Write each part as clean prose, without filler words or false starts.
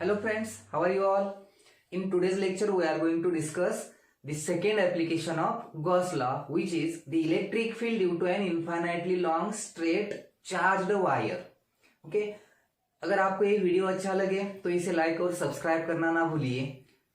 Hello friends, how are you all? In today's lecture, we are going to discuss the second application of Gauss law, which is the electric field due to an infinitely long straight charged wire. Okay? अगर आपको ये video अच्छा लगे तो इसे like और subscribe करना ना भूलिए।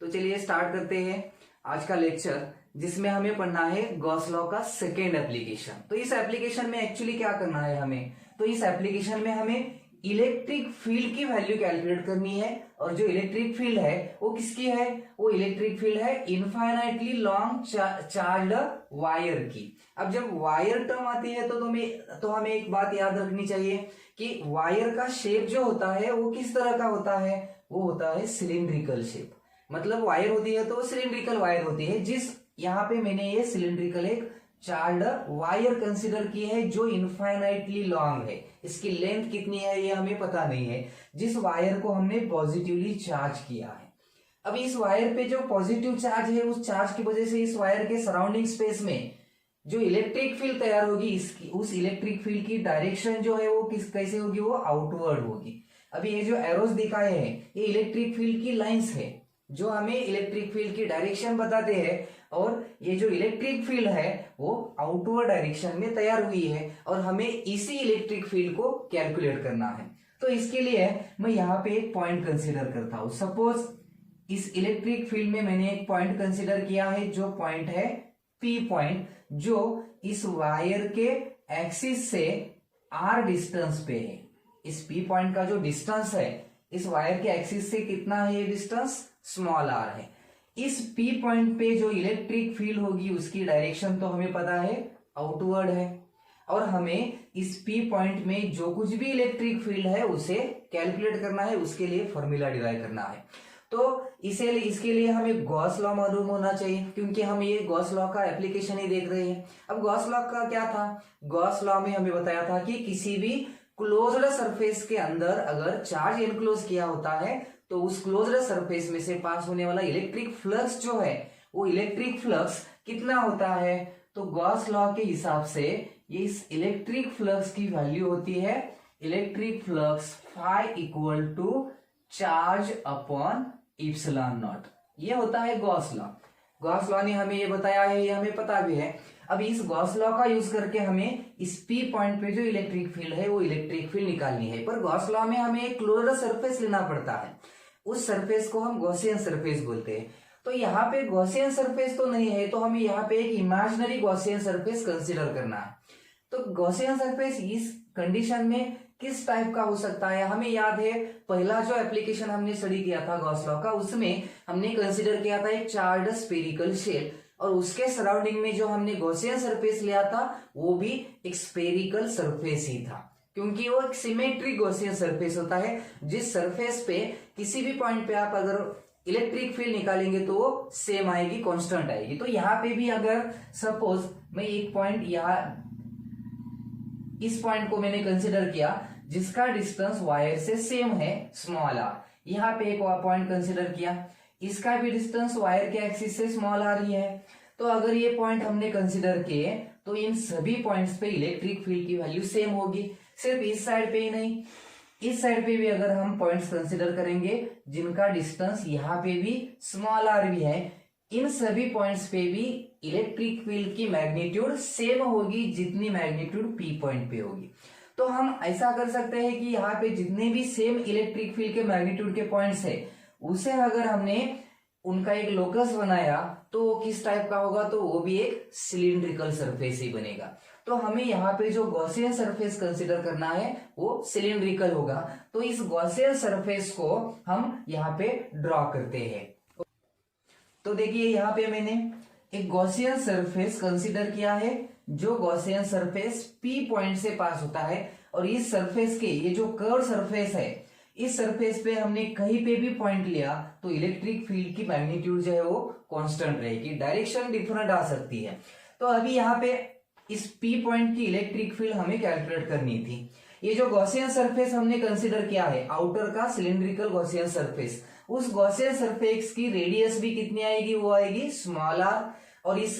तो चलिए स्टार्ट करते हैं आज का लेक्चर, जिसमें हमें पढ़ना है गॉस लॉ का सेकेंड एप्लीकेशन। तो इस एप्लीकेशन में एक्चुअली क्या करना है हमें, तो इस एप्लीकेशन में हमें इलेक्ट्रिक फील्ड की वैल्यू कैलकुलेट करनी है। और जो इलेक्ट्रिक फील्ड है वो किसकी है, वो इलेक्ट्रिक फील्ड है इनफाइनाइटली लॉन्ग चार्ज्ड वायर की। अब जब वायर टर्म आती है तो हमें एक बात याद रखनी चाहिए कि वायर का शेप जो होता है वो किस तरह का होता है, वो होता है सिलिंड्रिकल शेप। मतलब वायर होती है तो सिलिंड्रिकल वायर होती है। जिस यहाँ पे मैंने ये सिलिंड्रिकल एक चार्ज्ड वायर कंसीडर की है जो इनफाइनाइटली लॉन्ग है। इसकी लेंथ कितनी है ये हमें पता नहीं है, जिस वायर को हमने पॉजिटिवली चार्ज किया है। अब इस वायर पे जो पॉजिटिव चार्ज है, उस चार्ज की वजह से इस वायर के सराउंडिंग स्पेस में जो इलेक्ट्रिक फील्ड तैयार होगी, इसकी उस इलेक्ट्रिक फील्ड की डायरेक्शन जो है वो कैसे होगी, वो आउटवर्ड होगी। अभी ये जो एरोस दिखाए हैं ये इलेक्ट्रिक फील्ड की लाइंस है जो हमें इलेक्ट्रिक फील्ड की डायरेक्शन बताते हैं। और ये जो इलेक्ट्रिक फील्ड है वो आउटवर्ड डायरेक्शन में तैयार हुई है और हमें इसी इलेक्ट्रिक फील्ड को कैलकुलेट करना है। तो इसके लिए मैं यहाँ पे एक पॉइंट कंसीडर करता हूं। सपोज इस इलेक्ट्रिक फील्ड में मैंने एक पॉइंट कंसीडर किया है जो पॉइंट है पी पॉइंट, जो इस वायर के एक्सिस से आर डिस्टेंस पे है। इस पी पॉइंट का जो डिस्टेंस है इस वायर के एक्सिस से कितना है, ये डिस्टेंस स्मॉल आर है। इस पी पॉइंट पे जो इलेक्ट्रिक फील्ड होगी उसकी डायरेक्शन तो हमें पता है आउटवर्ड है, और हमें इस पी पॉइंट में जो कुछ भी इलेक्ट्रिक फील्ड है उसे कैलकुलेट करना है, उसके लिए फॉर्मूला डिराइव करना है। तो इसके लिए हमें गॉस लॉ मालूम होना चाहिए, क्योंकि हम ये गॉस लॉ का एप्लीकेशन ही देख रहे हैं। अब गॉस लॉ का क्या था, गॉस लॉ में हमें बताया था कि किसी भी क्लोज्ड सरफेस के अंदर अगर चार्ज इनक्लोज किया होता है तो उस क्लोज्ड सरफेस में से पास होने वाला इलेक्ट्रिक फ्लक्स जो है वो इलेक्ट्रिक फ्लक्स कितना होता है। तो गॉस लॉ के हिसाब से ये इस इलेक्ट्रिक फ्लक्स की वैल्यू होती है electric flux phi equal to charge upon epsilon naught. ये होता है गॉस लॉ। गॉस लॉ ने हमें ये बताया है, ये हमें पता भी है। अब इस गॉस लॉ का यूज करके हमें इस पी पॉइंट पे जो इलेक्ट्रिक फील्ड है वो इलेक्ट्रिक फील्ड निकालनी है। पर गॉस लॉ में हमें एक क्लोज्ड सरफेस लेना पड़ता है, उस सरफेस को हम गॉसियन सरफेस बोलते हैं। तो यहाँ पे गॉसियन सरफेस तो नहीं है, तो हमें यहाँ पे एक इमेजिनरी गॉसियन सरफेस कंसिडर करना है। तो गॉसियन सरफेस इस कंडीशन में किस टाइप का हो सकता है, हमें याद है पहला जो एप्लीकेशन हमने स्टडी किया था गॉस लॉ का, उसमें हमने कंसिडर किया था एक चार्ज्ड स्फेरिकल शेल, और उसके सराउंडिंग में जो हमने गॉसियन सरफेस लिया था वो भी एक स्फेरिकल सरफेस ही था, क्योंकि वो एक सिमेट्रिक गॉसियन सरफेस होता है। जिस सरफेस पे किसी भी पॉइंट पे आप अगर इलेक्ट्रिक फील्ड निकालेंगे तो वो सेम आएगी, कांस्टेंट आएगी। तो यहाँ पे भी अगर सपोज मैं एक पॉइंट यहाँ इस पॉइंट को मैंने कंसिडर किया जिसका डिस्टेंस वायर से सेम है स्मॉल आर, यहाँ पे एक पॉइंट कंसिडर किया, इसका भी डिस्टेंस वायर के एक्सिस से स्मॉल आर ही है। तो अगर ये पॉइंट हमने कंसिडर किए तो इन सभी पॉइंट्स पे इलेक्ट्रिक फील्ड की वैल्यू सेम होगी। सिर्फ इस साइड पे ही नहीं, इस साइड पे भी अगर हम पॉइंट्स कंसिडर करेंगे जिनका डिस्टेंस यहाँ पे भी स्मॉल आर भी है, इन सभी पॉइंट्स पे भी इलेक्ट्रिक फील्ड की मैग्नीट्यूड सेम होगी जितनी मैग्नीट्यूड पी पॉइंट पे होगी। तो हम ऐसा कर सकते हैं कि यहाँ पे जितने भी सेम इलेक्ट्रिक फील्ड के मैग्नीट्यूड के पॉइंट्स है उसे अगर हमने उनका एक लोकस बनाया तो वो किस टाइप का होगा, तो वो भी एक सिलिंड्रिकल सरफेस ही बनेगा। तो हमें यहाँ पे जो गॉसियन सरफेस कंसिडर करना है वो सिलिंड्रिकल होगा। तो इस गॉसियन सरफेस को हम यहाँ पे ड्रॉ करते हैं। तो देखिए यहाँ पे मैंने एक गॉसियन सरफेस कंसिडर किया है जो गॉसियन सरफेस पी पॉइंट से पास होता है, और इस सरफेस के ये जो कर्व सरफेस है इस सरफेस पे हमने कहीं पे भी पॉइंट लिया तो इलेक्ट्रिक फील्ड की मैग्नीट्यूड जो है वो कांस्टेंट रहेगी, डायरेक्शन डिफरेंट आ सकती है। तो अभी यहाँ पे इस पी पॉइंट की इलेक्ट्रिक फील्ड हमें कैलकुलेट करनी थी। ये जो गॉसियन सरफेस हमने कंसिडर किया है आउटर का सिलिंड्रिकल गॉसियन सरफेस, उस गॉसियन सरफेस की रेडियस भी कितनी आएगी, वो आएगी स्मॉल आर, और इस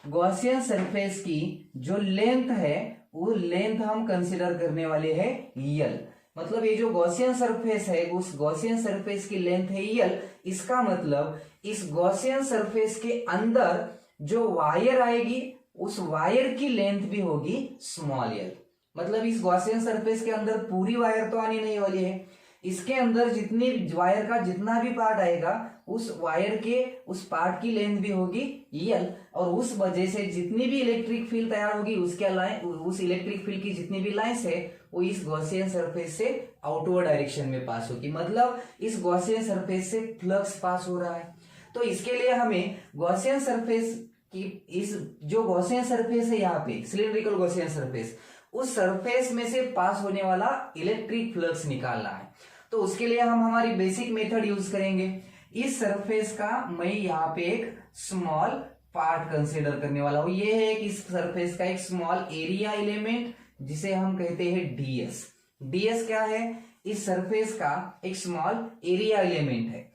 गॉसियन सरफेस की जो लेंथ है वो लेंथ हम कंसिडर करने वाले हैं यल। मतलब ये जो गॉसियन सरफेस है उस गॉसियन सरफेस की लेंथ है यल। इसका मतलब इस गॉसियन सरफेस के अंदर जो वायर आएगी उस वायर की लेंथ भी होगी स्मॉल यल। मतलब इस गॉसियन सरफेस के अंदर पूरी वायर तो आनी नहीं वाली है, इसके अंदर जितनी वायर का जितना भी पार्ट आएगा उस वायर के उस पार्ट की लेंथ भी होगी यल, और उस वजह से जितनी भी इलेक्ट्रिक फील्ड तैयार होगी उसके लाइन, उस इलेक्ट्रिक फील्ड की जितनी भी लाइंस है वो इस गॉसियन सरफेस से आउटवर्ड डायरेक्शन में पास होगी। मतलब इस गॉसियन सरफेस से फ्लक्स पास हो रहा है। तो इसके लिए हमें गॉसियन सरफेस की, इस जो गॉसियन सरफेस है यहाँ पे सिलिंड्रिकल गॉसियन सरफेस, उस सरफेस में से पास होने वाला इलेक्ट्रिक फ्लक्स निकालना है। तो उसके लिए हम हमारी बेसिक मेथड यूज करेंगे। इस सरफेस का मैं यहाँ पे एक स्मॉल पार्ट कंसीडर करने वाला हूं। ये है इस सरफेस का एक स्मॉल एरिया एलिमेंट जिसे हम कहते हैं डीएस। डीएस क्या है? इस सरफेस का एक स्मॉल एरिया एलिमेंट है।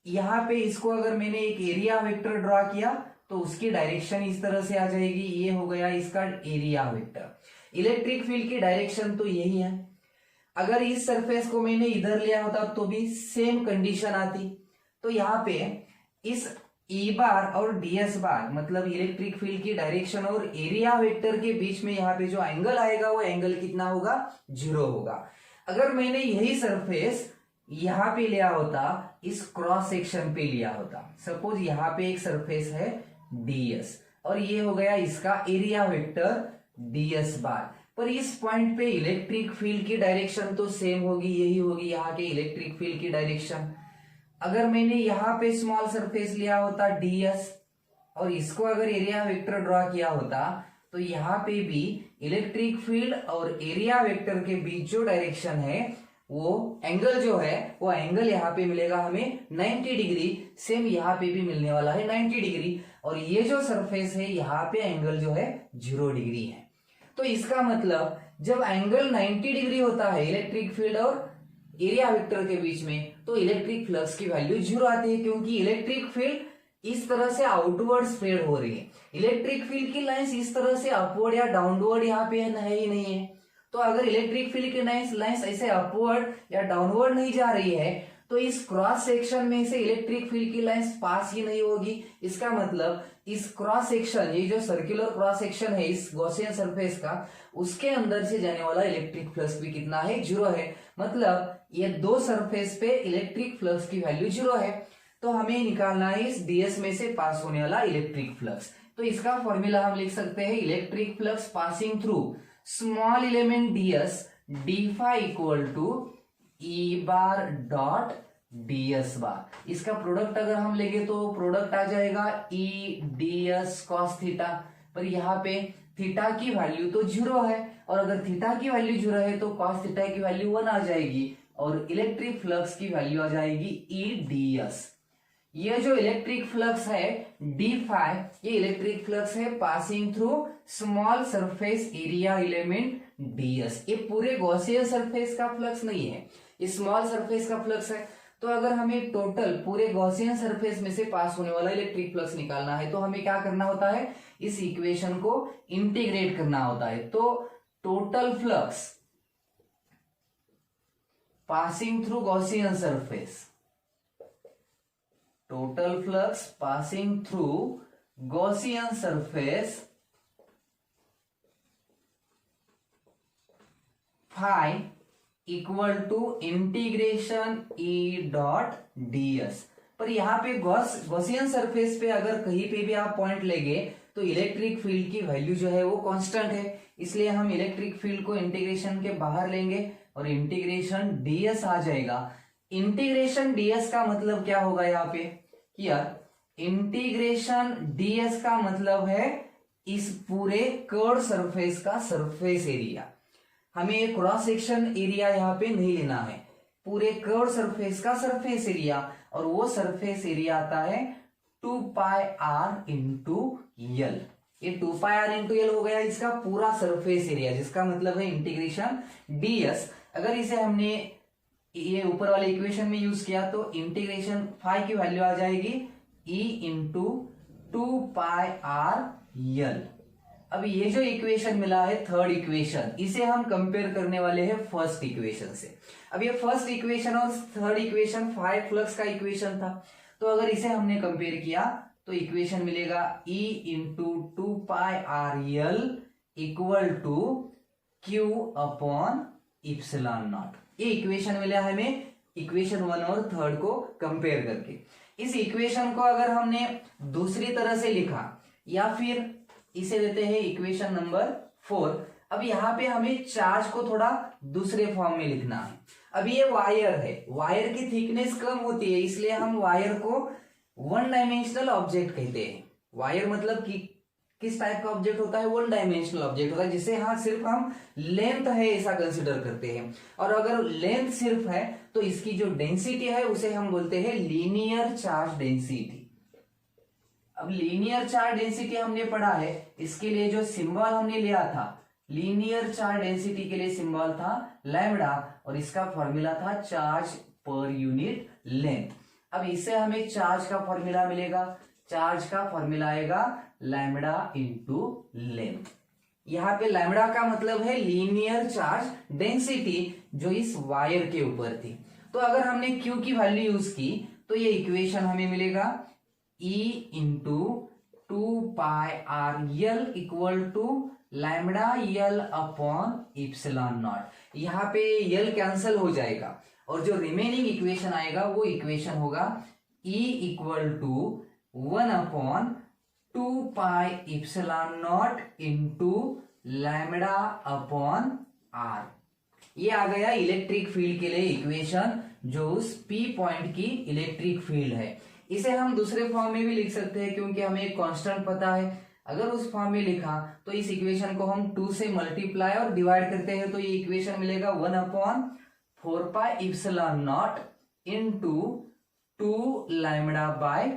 यहाँ पे इसको अगर मैंने एक एरिया वेक्टर ड्रॉ किया तो उसकी डायरेक्शन इस तरह से आ जाएगी। ये हो गया इसका एरिया वेक्टर। इलेक्ट्रिक फील्ड की डायरेक्शन तो यही है। अगर इस सरफेस को मैंने इधर लिया होता तो भी सेम कंडीशन आती। तो यहाँ पे इस ई बार और डीएस बार मतलब इलेक्ट्रिक फील्ड की डायरेक्शन और एरिया वेक्टर के बीच में यहाँ पे जो एंगल आएगा वो एंगल कितना होगा? 0 होगा। अगर मैंने यही सरफेस यहाँ पे लिया होता, इस क्रॉस सेक्शन पे लिया होता, सपोज यहाँ पे एक सरफेस है डीएस और ये हो गया इसका एरिया वेक्टर डीएस बार, पर इस पॉइंट पे इलेक्ट्रिक फील्ड की डायरेक्शन तो सेम होगी, यही होगी यहाँ के इलेक्ट्रिक फील्ड की डायरेक्शन। अगर मैंने यहाँ पे स्मॉल सरफेस लिया होता डीएस और इसको अगर एरिया वेक्टर ड्रॉ किया होता तो यहाँ पे भी इलेक्ट्रिक फील्ड और एरिया वेक्टर के बीच जो डायरेक्शन है वो एंगल जो है वो एंगल यहाँ पे मिलेगा हमें 90 डिग्री। सेम यहाँ पे भी मिलने वाला है 90 डिग्री, और ये जो सरफेस है यहाँ पे एंगल जो है 0 डिग्री है। तो इसका मतलब जब एंगल 90 डिग्री होता है इलेक्ट्रिक फील्ड और एरिया वेक्टर के बीच में तो इलेक्ट्रिक फ्लक्स की वैल्यू 0 आती है, क्योंकि इलेक्ट्रिक फील्ड इस तरह से आउटवर्ड स्प्रेड हो रही है। इलेक्ट्रिक फील्ड की लाइंस इस तरह से अपवर्ड या डाउनवर्ड यहाँ पे है ही नहीं है। तो अगर इलेक्ट्रिक फील्ड की लाइंस ऐसे अपवर्ड या डाउनवर्ड नहीं जा रही है तो इस क्रॉस सेक्शन में से इलेक्ट्रिक फील्ड की लाइंस पास ही नहीं होगी। इसका मतलब इस क्रॉस सेक्शन, ये जो सर्कुलर क्रॉस सेक्शन है इस गॉसियन सरफेस का, उसके अंदर से जाने वाला इलेक्ट्रिक फ्लक्स भी कितना है? 0 है। मतलब ये दो सरफेस पे इलेक्ट्रिक फ्लक्स की वैल्यू 0 है। तो हमें निकालना है इस डीएस में से पास होने वाला इलेक्ट्रिक फ्लक्स। तो इसका फॉर्मूला हम लिख सकते हैं electric flux passing through small element ds d phi equal to E bar dot ds bar. इसका प्रोडक्ट अगर हम लेंगे तो प्रोडक्ट आ जाएगा ई डीएस कॉस थीटा, पर यहाँ पे थीटा की वैल्यू तो 0 है, और अगर थीटा की वैल्यू 0 है तो कॉस थीटा की वैल्यू 1 आ जाएगी और इलेक्ट्रिक फ्लक्स की वैल्यू आ जाएगी ई डीएस। ये जो इलेक्ट्रिक फ्लक्स है डी फाई, ये इलेक्ट्रिक फ्लक्स है passing through small surface area element DS. ये पूरे गॉसियन सरफेस का फ्लक्स नहीं है, ये स्मॉल सरफेस का फ्लक्स है। तो अगर हमें टोटल पूरे गॉसियन सरफेस में से पास होने वाला इलेक्ट्रिक फ्लक्स निकालना है तो हमें क्या करना होता है? इस इक्वेशन को इंटीग्रेट करना होता है। तो total flux passing through Gaussian surface, total flux passing through Gaussian surface phi equal to integration E dot DS. पर यहाँ पे गॉसियन सरफेस पे अगर कहीं पे भी आप पॉइंट लेंगे तो इलेक्ट्रिक फील्ड की वैल्यू जो है वो कांस्टेंट है, इसलिए हम इलेक्ट्रिक फील्ड को इंटीग्रेशन के बाहर लेंगे और इंटीग्रेशन डीएस आ जाएगा। इंटीग्रेशन डीएस का मतलब क्या होगा यहाँ पे? यार इंटीग्रेशन डीएस का मतलब है इस पूरे कर्व सरफेस का सरफेस एरिया। हमें क्रॉस सेक्शन एरिया यहाँ पे नहीं लेना है, पूरे कर्व सरफेस का सरफेस एरिया, और वो सरफेस एरिया आता है 2 पाई आर इंटू यल। ये 2 पाई आर इंटू यल हो गया इसका पूरा सरफेस एरिया, जिसका मतलब है इंटीग्रेशन डीएस। अगर इसे हमने ये ऊपर वाले इक्वेशन में यूज किया तो इंटीग्रेशन फाई की वैल्यू आ जाएगी ई इंटू 2 पाई आर यल। अब ये जो इक्वेशन मिला है थर्ड इक्वेशन, इसे हम कंपेयर करने वाले हैं फर्स्ट इक्वेशन से। अब ये फर्स्ट इक्वेशन और थर्ड इक्वेशन 5 फ्लक्स का इक्वेशन था, तो अगर इसे हमने कंपेयर किया तो इक्वेशन मिलेगा E into 2πRL equal to Q upon epsilon naught. ये इक्वेशन मिला हमें इक्वेशन 1 और थर्ड को कंपेयर करके। इस इक्वेशन को अगर हमने दूसरी तरह से लिखा या फिर इसे देते हैं इक्वेशन नंबर 4। अब यहाँ पे हमें चार्ज को थोड़ा दूसरे फॉर्म में लिखना है। अब ये वायर है, वायर की थिकनेस कम होती है, इसलिए हम वायर को वन डायमेंशनल ऑब्जेक्ट कहते हैं। वायर मतलब कि किस टाइप का ऑब्जेक्ट होता है, वन डायमेंशनल ऑब्जेक्ट होता है, जिसे हाँ सिर्फ हम लेंथ है ऐसा कंसिडर करते हैं। और अगर लेंथ सिर्फ है तो इसकी जो डेंसिटी है उसे हम बोलते हैं लीनियर चार्ज डेंसिटी। अब लीनियर चार्ज डेंसिटी हमने पढ़ा है, इसके लिए जो सिंबल हमने लिया था लीनियर चार्ज डेंसिटी के लिए सिंबल था लैम्डा और इसका फॉर्मूला था चार्ज पर यूनिट लेंथ। अब इससे हमें चार्ज का फॉर्मूला मिलेगा, चार्ज का फॉर्मूला आएगा लैम्डा इंटू लेंथ। यहाँ पे लैम्डा का मतलब है लीनियर चार्ज डेंसिटी जो इस वायर के ऊपर थी। तो अगर हमने Q की वैल्यू यूज की तो ये इक्वेशन हमें मिलेगा E into 2πRL equal to lambda L upon epsilon naught. यहाँ पे L कैंसिल हो जाएगा और जो रिमेनिंग इक्वेशन आएगा वो इक्वेशन होगा E equal to 1 upon 2π epsilon nought into lambda upon R। ये आ गया इलेक्ट्रिक फील्ड के लिए इक्वेशन जो उस P पॉइंट की इलेक्ट्रिक फील्ड है। इसे हम दूसरे फॉर्म में भी लिख सकते हैं क्योंकि हमें एक कांस्टेंट पता है। अगर उस फॉर्म में लिखा तो इस इक्वेशन को हम 2 से मल्टीप्लाई और डिवाइड करते हैं तो ये इक्वेशन मिलेगा 1 upon 4π epsilon nought into 2 lambda by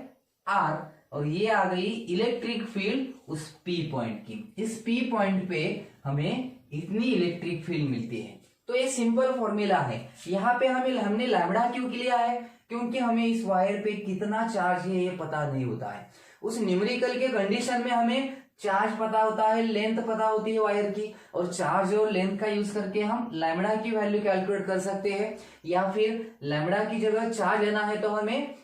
R। और ये आ गई इलेक्ट्रिक फील्ड उस P पॉइंट की। इस P पॉइंट पे हमें इतनी इलेक्ट्रिक फील्ड मिलती है। तो ये सिंपल फॉर्मूला है। यहाँ पे हमने लैम्डा क्यों लिया है, क्योंकि हमें इस वायर पे कितना चार्ज है ये पता नहीं होता है। उस न्यूमेरिकल के कंडीशन में हमें चार्ज पता होता है, लेंथ पता होती है वायर की, और चार्ज और लेंथ का यूज करके हम लैम्डा की वैल्यू कैलकुलेट कर सकते हैं। या फिर लैम्डा की जगह चार्ज लेना है तो हमें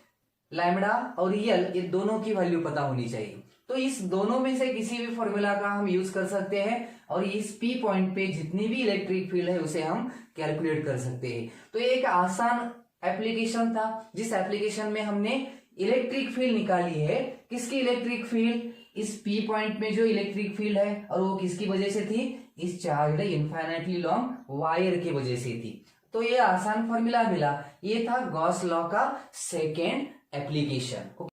लैम्डा और यल ये दोनों की वैल्यू पता होनी चाहिए। तो इस दोनों में से किसी भी फॉर्मूला का हम यूज कर सकते हैं और इस P पॉइंट पे जितनी भी इलेक्ट्रिक फील्ड है उसे हम कैलकुलेट कर सकते हैं। तो ये एक आसान एप्लीकेशन था जिस एप्लीकेशन में हमने इलेक्ट्रिक फील्ड निकाली है। किसकी इलेक्ट्रिक फील्ड, इस P पॉइंट में जो इलेक्ट्रिक फील्ड है, और वो किसकी वजह से थी, इस चार्ज्ड इनफाइनाइटली लॉन्ग वायर की वजह से थी। तो ये आसान फॉर्मूला मिला। ये था गॉस लॉ का सेकेंड एप्लीकेशन।